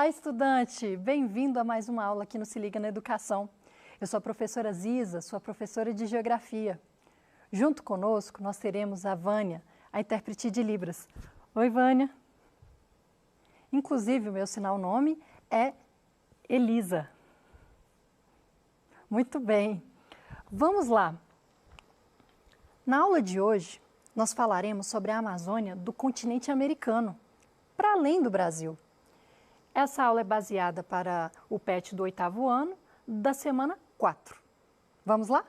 Olá, estudante! Bem-vindo a mais uma aula aqui no Se Liga na Educação. Eu sou a professora Ziza, sua professora de Geografia. Junto conosco, nós teremos a Vânia, a intérprete de Libras. Oi, Vânia! Inclusive, o meu sinal-nome é Elisa. Muito bem. Vamos lá. Na aula de hoje, nós falaremos sobre a Amazônia do continente americano, para além do Brasil. Essa aula é baseada para o PET do 8º ano, da semana 4. Vamos lá?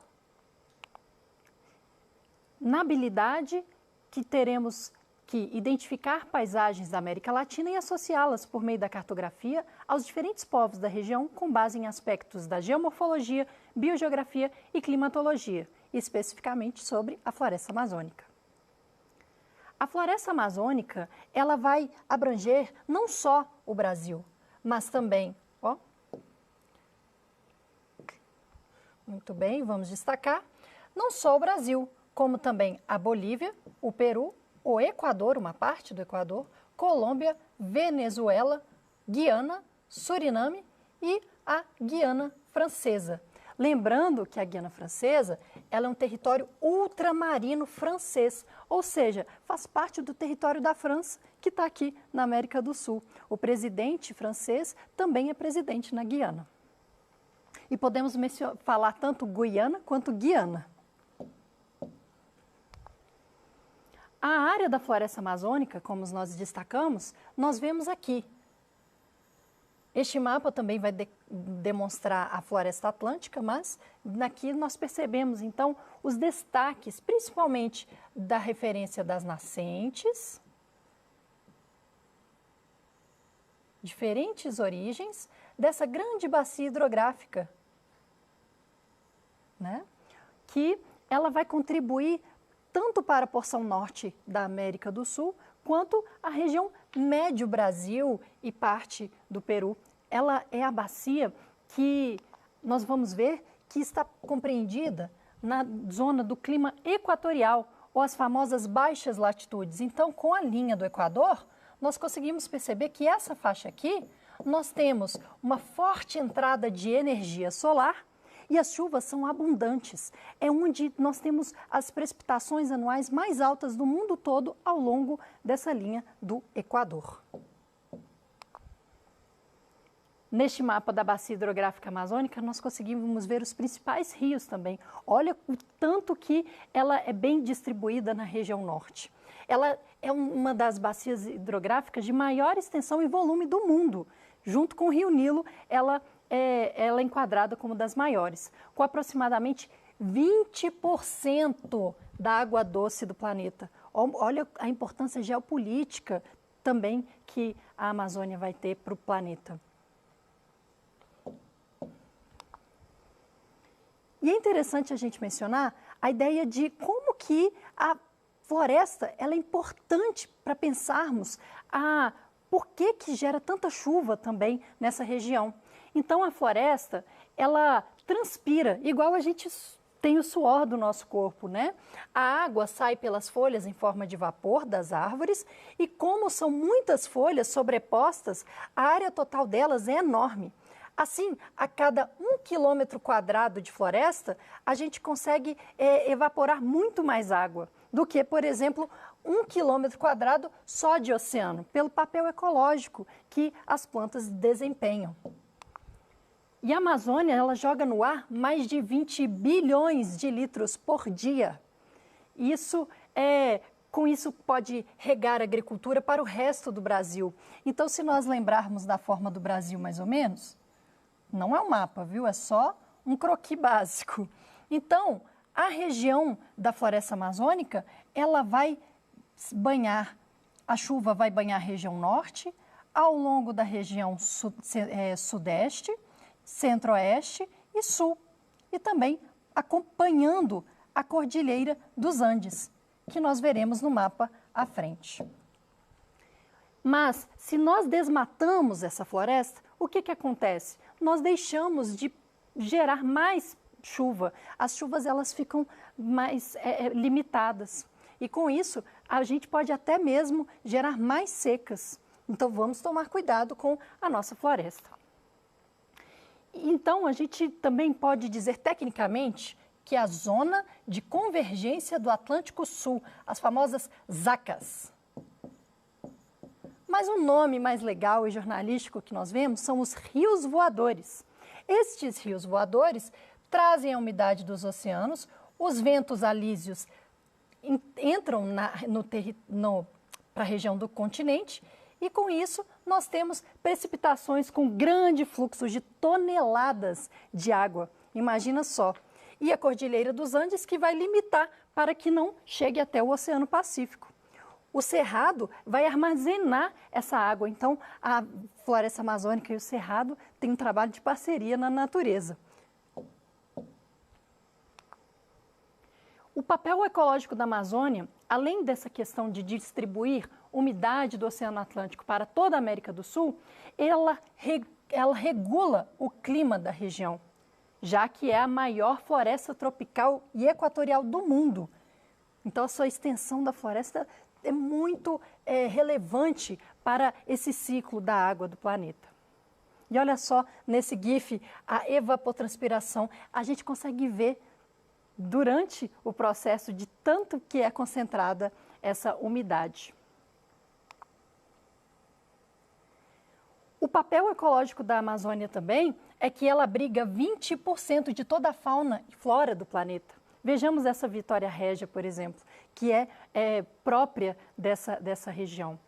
Na habilidade que teremos que identificar paisagens da América Latina e associá-las por meio da cartografia aos diferentes povos da região com base em aspectos da geomorfologia, biogeografia e climatologia, especificamente sobre a floresta amazônica. A floresta amazônica, ela vai abranger não só o Brasil, mas também, muito bem, vamos destacar, não só o Brasil, como também a Bolívia, o Peru, o Equador, uma parte do Equador, Colômbia, Venezuela, Guiana, Suriname e a Guiana Francesa. Lembrando que a Guiana Francesa ela é um território ultramarino francês, ou seja, faz parte do território da França, que está aqui na América do Sul. O presidente francês também é presidente na Guiana. E podemos falar tanto Guiana quanto Guiana. A área da floresta amazônica, como nós destacamos, nós vemos aqui. Este mapa também vai demonstrar a floresta atlântica, mas aqui nós percebemos, então, os destaques, principalmente da referência das nascentes, diferentes origens dessa grande bacia hidrográfica, né? Que ela vai contribuir tanto para a porção norte da América do Sul, quanto a região médio Brasil e parte do Peru. Ela é a bacia que nós vamos ver que está compreendida na zona do clima equatorial, ou as famosas baixas latitudes. Então, com a linha do Equador, nós conseguimos perceber que essa faixa aqui, nós temos uma forte entrada de energia solar, e as chuvas são abundantes. É onde nós temos as precipitações anuais mais altas do mundo todo ao longo dessa linha do Equador. Neste mapa da bacia hidrográfica amazônica, nós conseguimos ver os principais rios também. Olha o tanto que ela é bem distribuída na região norte. Ela é uma das bacias hidrográficas de maior extensão e volume do mundo. Junto com o Rio Nilo, ela é enquadrada como das maiores, com aproximadamente 20% da água doce do planeta. Olha a importância geopolítica também que a Amazônia vai ter para o planeta. E é interessante a gente mencionar a ideia de como que a floresta ela é importante para pensarmos por que gera tanta chuva também nessa região. Então, a floresta, ela transpira, igual a gente tem o suor do nosso corpo, né? A água sai pelas folhas em forma de vapor das árvores e como são muitas folhas sobrepostas, a área total delas é enorme. Assim, a cada 1 quilômetro quadrado de floresta, a gente consegue evaporar muito mais água do que, por exemplo, 1 quilômetro quadrado só de oceano, pelo papel ecológico que as plantas desempenham. E a Amazônia, ela joga no ar mais de 20 bilhões de litros por dia. Com isso pode regar a agricultura para o resto do Brasil. Então, se nós lembrarmos da forma do Brasil mais ou menos, não é um mapa, viu? É só um croquis básico. Então, a região da floresta amazônica, ela vai banhar, a chuva vai banhar a região norte, ao longo da região sudeste, centro-oeste e sul, e também acompanhando a Cordilheira dos Andes, que nós veremos no mapa à frente. Mas, se nós desmatamos essa floresta, o que acontece? Nós deixamos de gerar mais chuva. As chuvas elas ficam mais limitadas. E com isso, a gente pode até mesmo gerar mais secas. Então, vamos tomar cuidado com a nossa floresta. Então, a gente também pode dizer tecnicamente que a zona de convergência do Atlântico Sul, as famosas ZACAs. Mas um nome mais legal e jornalístico que nós vemos são os rios voadores. Estes rios voadores trazem a umidade dos oceanos, os ventos alísios entram para a região do continente e, com isso, nós temos precipitações com grande fluxo de toneladas de água. Imagina só. E a Cordilheira dos Andes que vai limitar para que não chegue até o Oceano Pacífico. O Cerrado vai armazenar essa água. Então, a floresta amazônica e o Cerrado têm um trabalho de parceria na natureza. O papel ecológico da Amazônia, além dessa questão de distribuir umidade do Oceano Atlântico para toda a América do Sul, ela regula o clima da região, já que é a maior floresta tropical e equatorial do mundo. Então, a sua extensão da floresta é muito relevante para esse ciclo da água do planeta. E olha só, nesse GIF, a evapotranspiração, a gente consegue ver durante o processo de tanto que é concentrada essa umidade. O papel ecológico da Amazônia também é que ela abriga 20% de toda a fauna e flora do planeta. Vejamos essa Vitória Régia, por exemplo, que é própria dessa região.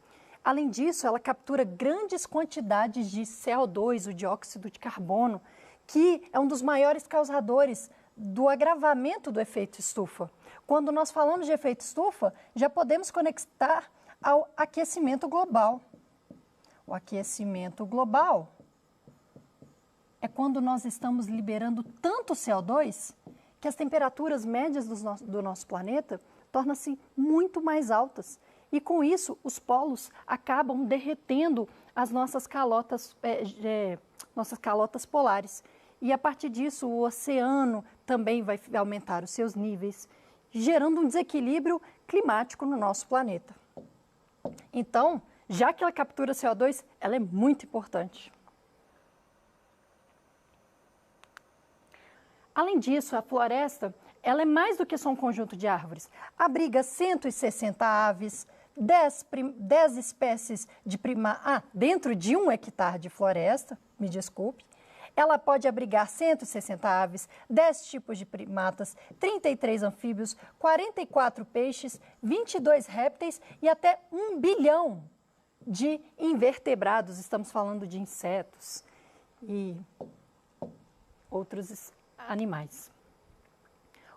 Além disso, ela captura grandes quantidades de CO2, o dióxido de carbono, que é um dos maiores causadores do agravamento do efeito estufa. Quando nós falamos de efeito estufa, já podemos conectar ao aquecimento global. O aquecimento global é quando nós estamos liberando tanto CO2 que as temperaturas médias do nosso planeta tornam-se muito mais altas. E com isso, os polos acabam derretendo as nossas calotas polares. E a partir disso, o oceano também vai aumentar os seus níveis, gerando um desequilíbrio climático no nosso planeta. Então, já que ela captura CO2, ela é muito importante. Além disso, a floresta ela é mais do que só um conjunto de árvores. Abriga 160 aves, 10 espécies de primatas, dentro de 1 hectare de floresta, me desculpe. Ela pode abrigar 160 aves, 10 tipos de primatas, 33 anfíbios, 44 peixes, 22 répteis e até 1 bilhão de invertebrados. Estamos falando de insetos e outros animais.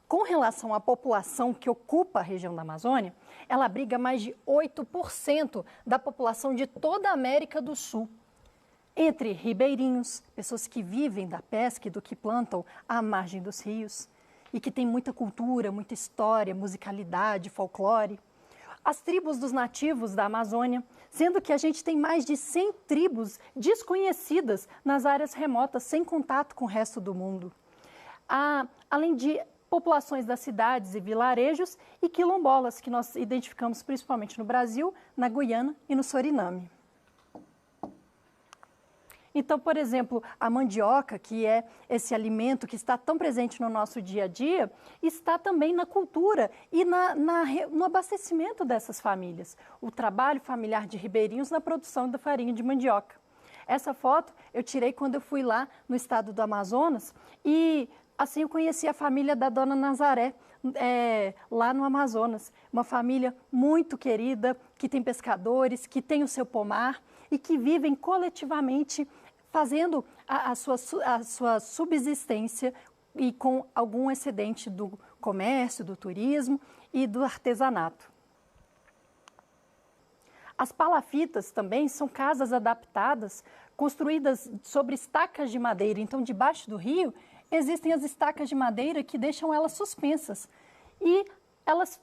Com relação à população que ocupa a região da Amazônia, ela abriga mais de 8% da população de toda a América do Sul. Entre ribeirinhos, pessoas que vivem da pesca e do que plantam à margem dos rios e que têm muita cultura, muita história, musicalidade, folclore. As tribos dos nativos da Amazônia, sendo que a gente tem mais de 100 tribos desconhecidas nas áreas remotas, sem contato com o resto do mundo. Além de populações das cidades e vilarejos e quilombolas, que nós identificamos principalmente no Brasil, na Guiana e no Suriname. Então, por exemplo, a mandioca, que é esse alimento que está tão presente no nosso dia a dia, está também na cultura e no abastecimento dessas famílias. O trabalho familiar de ribeirinhos na produção da farinha de mandioca. Essa foto eu tirei quando eu fui lá no estado do Amazonas e assim eu conheci a família da Dona Nazaré, lá no Amazonas. Uma família muito querida, que tem pescadores, que tem o seu pomar e que vivem coletivamente fazendo a sua subsistência e com algum excedente do comércio, do turismo e do artesanato. As palafitas também são casas adaptadas, construídas sobre estacas de madeira. Então, debaixo do rio, existem as estacas de madeira que deixam elas suspensas. E elas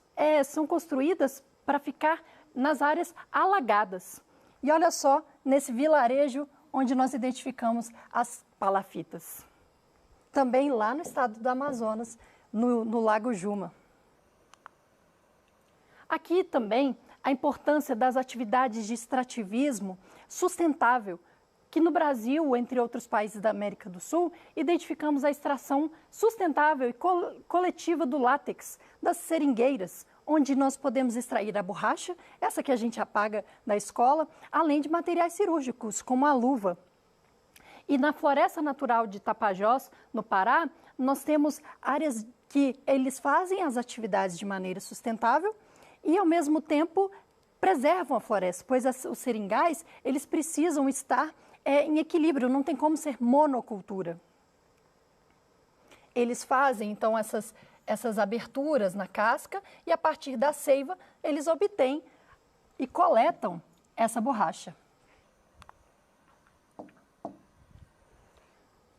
são construídas para ficar nas áreas alagadas. E olha só, nesse vilarejo onde nós identificamos as palafitas. Também lá no estado do Amazonas, no Lago Juma. Aqui também a importância das atividades de extrativismo sustentável, que no Brasil, entre outros países da América do Sul, identificamos a extração sustentável e coletiva do látex, das seringueiras, onde nós podemos extrair a borracha, essa que a gente apaga da escola, além de materiais cirúrgicos, como a luva. E na Floresta Natural de Tapajós, no Pará, nós temos áreas que eles fazem as atividades de maneira sustentável e, ao mesmo tempo, preservam a floresta, pois os seringais, eles precisam estar em equilíbrio, não tem como ser monocultura. Eles fazem, então, essas aberturas na casca e, a partir da seiva, eles obtêm e coletam essa borracha.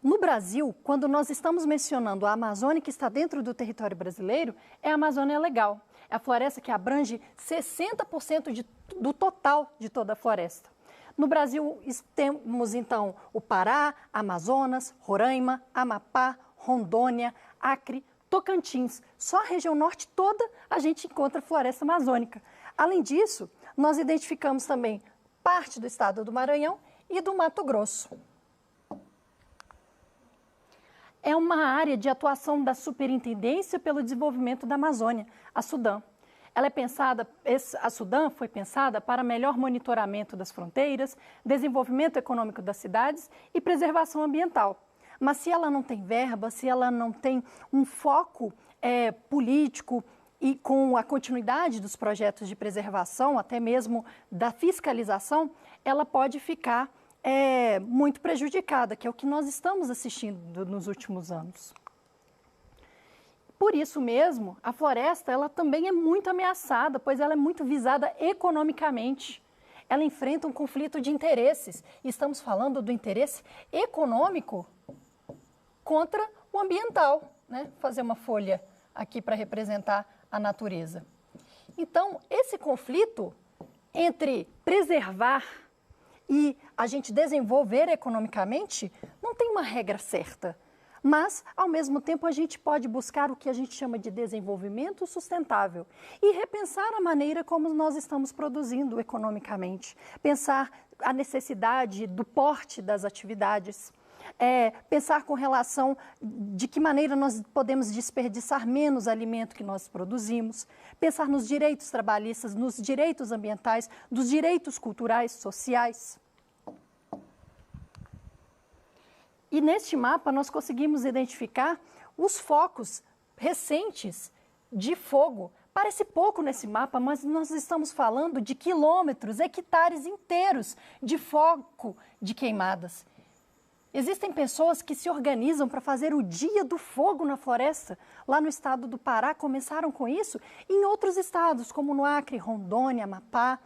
No Brasil, quando nós estamos mencionando a Amazônia que está dentro do território brasileiro, é a Amazônia Legal. É a floresta que abrange 60% do total de toda a floresta. No Brasil, temos, então, o Pará, Amazonas, Roraima, Amapá, Rondônia, Acre, Tocantins. Só a região norte toda a gente encontra floresta amazônica. Além disso, nós identificamos também parte do estado do Maranhão e do Mato Grosso. É uma área de atuação da Superintendência pelo Desenvolvimento da Amazônia, a SUDAM. A SUDAM foi pensada para melhor monitoramento das fronteiras, desenvolvimento econômico das cidades e preservação ambiental. Mas se ela não tem verba, se ela não tem um foco político e com a continuidade dos projetos de preservação, até mesmo da fiscalização, ela pode ficar muito prejudicada, que é o que nós estamos assistindo nos últimos anos. Por isso mesmo, a floresta ela também é muito ameaçada, pois ela é muito visada economicamente. Ela enfrenta um conflito de interesses. E estamos falando do interesse econômico contra o ambiental, né? Fazer uma folha aqui para representar a natureza. Então, esse conflito entre preservar e a gente desenvolver economicamente não tem uma regra certa. Mas, ao mesmo tempo, a gente pode buscar o que a gente chama de desenvolvimento sustentável e repensar a maneira como nós estamos produzindo economicamente, pensar a necessidade do porte das atividades, pensar com relação de que maneira nós podemos desperdiçar menos alimento que nós produzimos, pensar nos direitos trabalhistas, nos direitos ambientais, dos direitos culturais, sociais. E neste mapa nós conseguimos identificar os focos recentes de fogo. Parece pouco nesse mapa, mas nós estamos falando de quilômetros, hectares inteiros de foco de queimadas. Existem pessoas que se organizam para fazer o Dia do Fogo na Floresta. Lá no estado do Pará começaram com isso. E em outros estados, como no Acre, Rondônia, Amapá,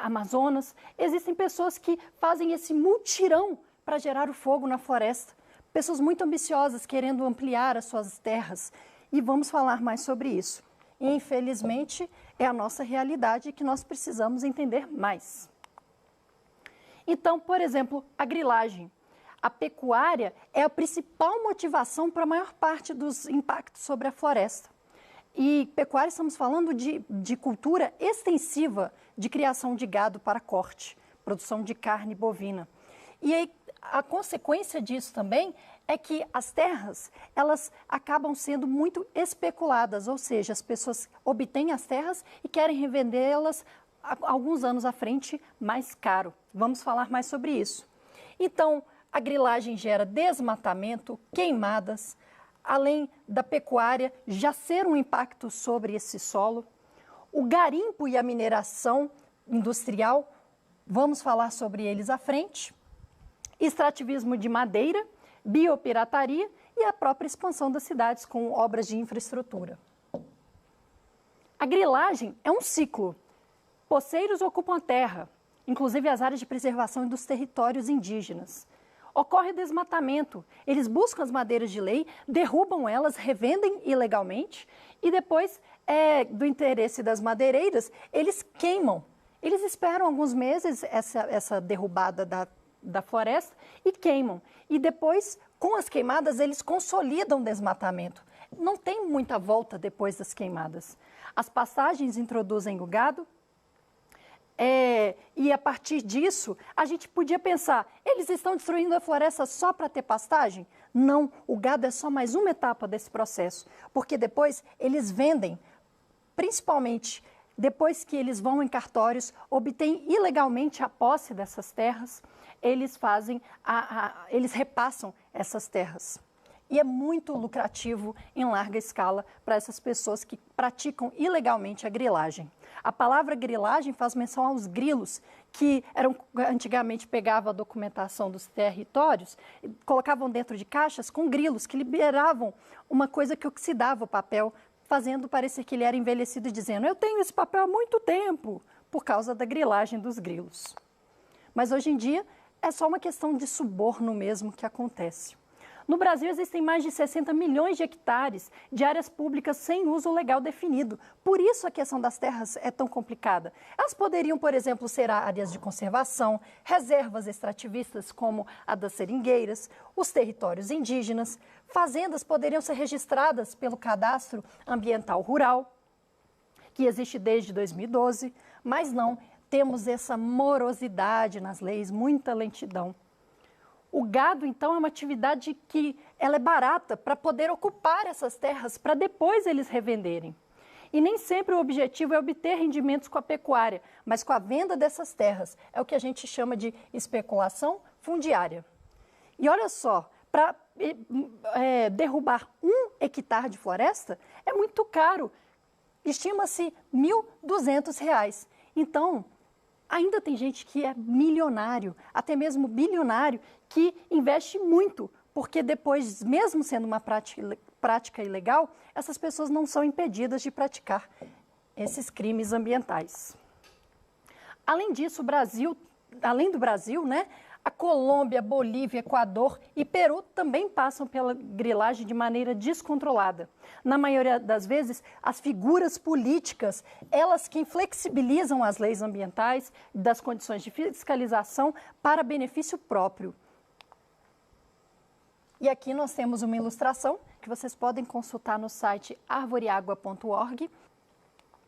Amazonas, existem pessoas que fazem esse mutirão para gerar o fogo na floresta. Pessoas muito ambiciosas querendo ampliar as suas terras. E vamos falar mais sobre isso. E, infelizmente, é a nossa realidade que nós precisamos entender mais. Então, por exemplo, a grilagem. A pecuária é a principal motivação para a maior parte dos impactos sobre a floresta. E pecuária, estamos falando de cultura extensiva de criação de gado para corte, produção de carne bovina. E aí, a consequência disso também é que as terras, elas acabam sendo muito especuladas, ou seja, as pessoas obtêm as terras e querem revendê-las alguns anos à frente mais caro. Vamos falar mais sobre isso. Então, a grilagem gera desmatamento, queimadas, além da pecuária já ser um impacto sobre esse solo. O garimpo e a mineração industrial, vamos falar sobre eles à frente. Extrativismo de madeira, biopirataria e a própria expansão das cidades com obras de infraestrutura. A grilagem é um ciclo. Poceiros ocupam a terra, inclusive as áreas de preservação dos territórios indígenas. Ocorre desmatamento, eles buscam as madeiras de lei, derrubam elas, revendem ilegalmente e depois, do interesse das madeireiras, eles queimam. Eles esperam alguns meses essa derrubada da floresta e queimam. E depois, com as queimadas, eles consolidam o desmatamento. Não tem muita volta depois das queimadas. As passagens introduzem o gado, E a partir disso, a gente podia pensar, eles estão destruindo a floresta só para ter pastagem? Não, o gado é só mais uma etapa desse processo, porque depois eles vendem, principalmente depois que eles vão em cartórios, obtêm ilegalmente a posse dessas terras, eles eles repassam essas terras. E é muito lucrativo em larga escala para essas pessoas que praticam ilegalmente a grilagem. A palavra grilagem faz menção aos grilos, que antigamente pegavam a documentação dos territórios, colocavam dentro de caixas com grilos que liberavam uma coisa que oxidava o papel, fazendo parecer que ele era envelhecido e dizendo, eu tenho esse papel há muito tempo, por causa da grilagem dos grilos. Mas hoje em dia é só uma questão de suborno mesmo que acontece. No Brasil, existem mais de 60 milhões de hectares de áreas públicas sem uso legal definido. Por isso a questão das terras é tão complicada. Elas poderiam, por exemplo, ser áreas de conservação, reservas extrativistas como a das seringueiras, os territórios indígenas, fazendas poderiam ser registradas pelo Cadastro Ambiental Rural, que existe desde 2012, mas não, temos essa morosidade nas leis, muita lentidão. O gado, então, é uma atividade que ela é barata para poder ocupar essas terras para depois eles revenderem. E nem sempre o objetivo é obter rendimentos com a pecuária, mas com a venda dessas terras. É o que a gente chama de especulação fundiária. E olha só, para derrubar 1 hectare de floresta é muito caro. Estima-se R$ 1.200. Então, ainda tem gente que é milionário, até mesmo bilionário, que investe muito, porque depois, mesmo sendo uma prática ilegal, essas pessoas não são impedidas de praticar esses crimes ambientais. Além disso, além do Brasil, né, a Colômbia, Bolívia, Equador e Peru também passam pela grilagem de maneira descontrolada. Na maioria das vezes, as figuras políticas, elas que flexibilizam as leis ambientais, das condições de fiscalização para benefício próprio. E aqui nós temos uma ilustração que vocês podem consultar no site arvoreagua.org,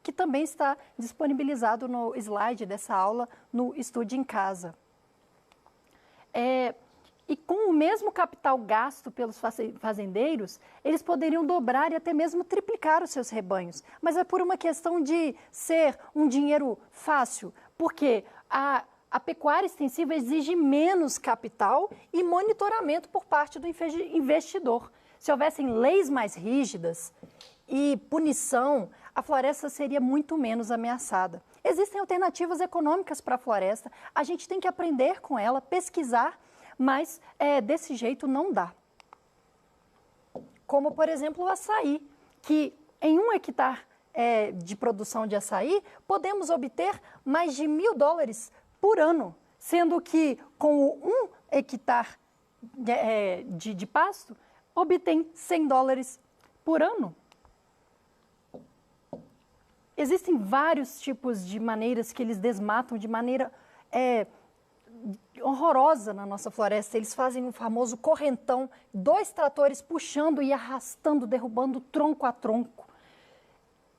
que também está disponibilizado no slide dessa aula no Estude em Casa. E com o mesmo capital gasto pelos fazendeiros, eles poderiam dobrar e até mesmo triplicar os seus rebanhos. Mas é por uma questão de ser um dinheiro fácil, porque a pecuária extensiva exige menos capital e monitoramento por parte do investidor. Se houvessem leis mais rígidas e punição, a floresta seria muito menos ameaçada. Existem alternativas econômicas para a floresta, a gente tem que aprender com ela, pesquisar, mas desse jeito não dá. Como, por exemplo, o açaí, que em 1 hectare de produção de açaí, podemos obter mais de $1.000 por ano, sendo que com o 1 hectare de pasto, obtém $100 por ano. Existem vários tipos de maneiras que eles desmatam de maneira horrorosa na nossa floresta. Eles fazem o famoso correntão, 2 tratores puxando e arrastando, derrubando tronco a tronco.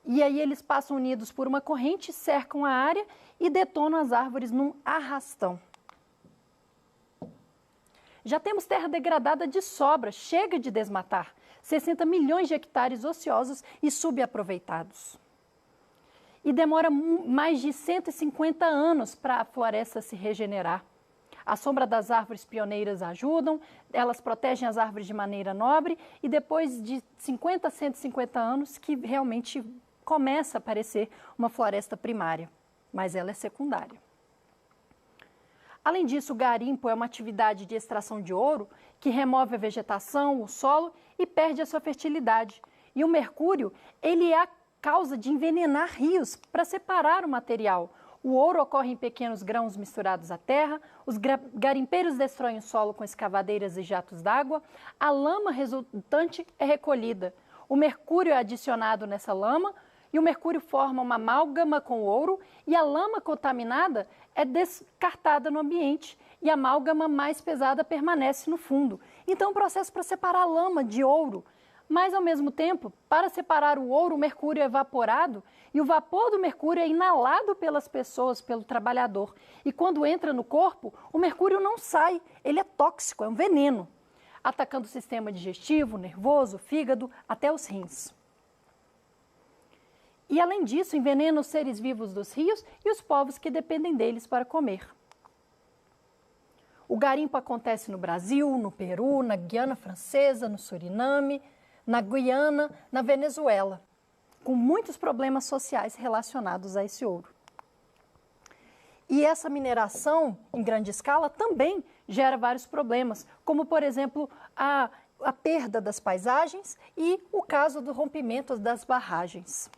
E aí eles passam unidos por uma corrente, cercam a área e detonam as árvores num arrastão. Já temos terra degradada de sobra, chega de desmatar. 60 milhões de hectares ociosos e subaproveitados. E demora mais de 150 anos para a floresta se regenerar. A sombra das árvores pioneiras ajudam, elas protegem as árvores de maneira nobre e depois de 50 a 150 anos que realmente começa a aparecer uma floresta primária, mas ela é secundária. Além disso, o garimpo é uma atividade de extração de ouro que remove a vegetação, o solo e perde a sua fertilidade. E o mercúrio, ele é a causa de envenenar rios para separar o material. O ouro ocorre em pequenos grãos misturados à terra, os garimpeiros destroem o solo com escavadeiras e jatos d'água, a lama resultante é recolhida. O mercúrio é adicionado nessa lama e o mercúrio forma uma amálgama com o ouro e a lama contaminada é descartada no ambiente e a amálgama mais pesada permanece no fundo. Então, o processo para separar a lama de ouro Mas, ao mesmo tempo, para separar o ouro, o mercúrio é evaporado e o vapor do mercúrio é inalado pelas pessoas, pelo trabalhador. E quando entra no corpo, o mercúrio não sai, ele é tóxico, é um veneno, atacando o sistema digestivo, nervoso, fígado, até os rins. E, além disso, envenena os seres vivos dos rios e os povos que dependem deles para comer. O garimpo acontece no Brasil, no Peru, na Guiana Francesa, no Suriname, na Guiana, na Venezuela, com muitos problemas sociais relacionados a esse ouro. E essa mineração em grande escala também gera vários problemas, como, por exemplo, a perda das paisagens e o caso do rompimento das barragens.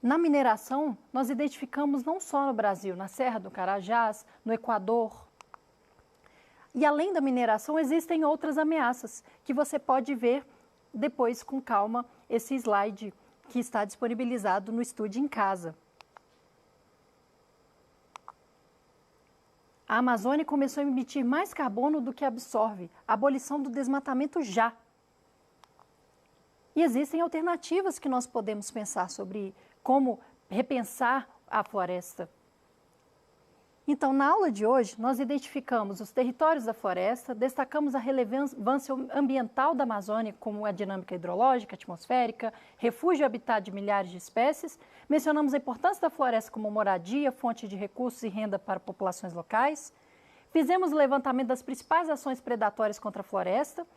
Na mineração, nós identificamos não só no Brasil, na Serra do Carajás, no Equador. E além da mineração, existem outras ameaças que você pode ver depois com calma esse slide que está disponibilizado no Estude em Casa. A Amazônia começou a emitir mais carbono do que absorve. A abolição do desmatamento já. E existem alternativas que nós podemos pensar sobre como repensar a floresta. Então, na aula de hoje, nós identificamos os territórios da floresta, destacamos a relevância ambiental da Amazônia, como a dinâmica hidrológica, atmosférica, refúgio e habitat de milhares de espécies, mencionamos a importância da floresta como moradia, fonte de recursos e renda para populações locais, fizemos o levantamento das principais ações predatórias contra a floresta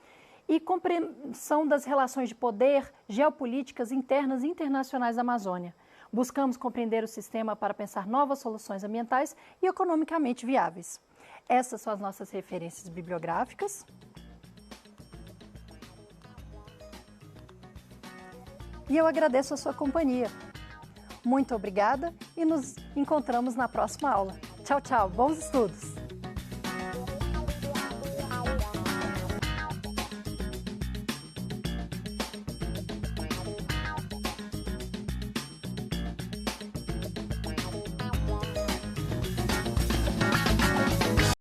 e compreensão das relações de poder, geopolíticas internas e internacionais da Amazônia. Buscamos compreender o sistema para pensar novas soluções ambientais e economicamente viáveis. Essas são as nossas referências bibliográficas. E eu agradeço a sua companhia. Muito obrigada e nos encontramos na próxima aula. Tchau, tchau. Bons estudos!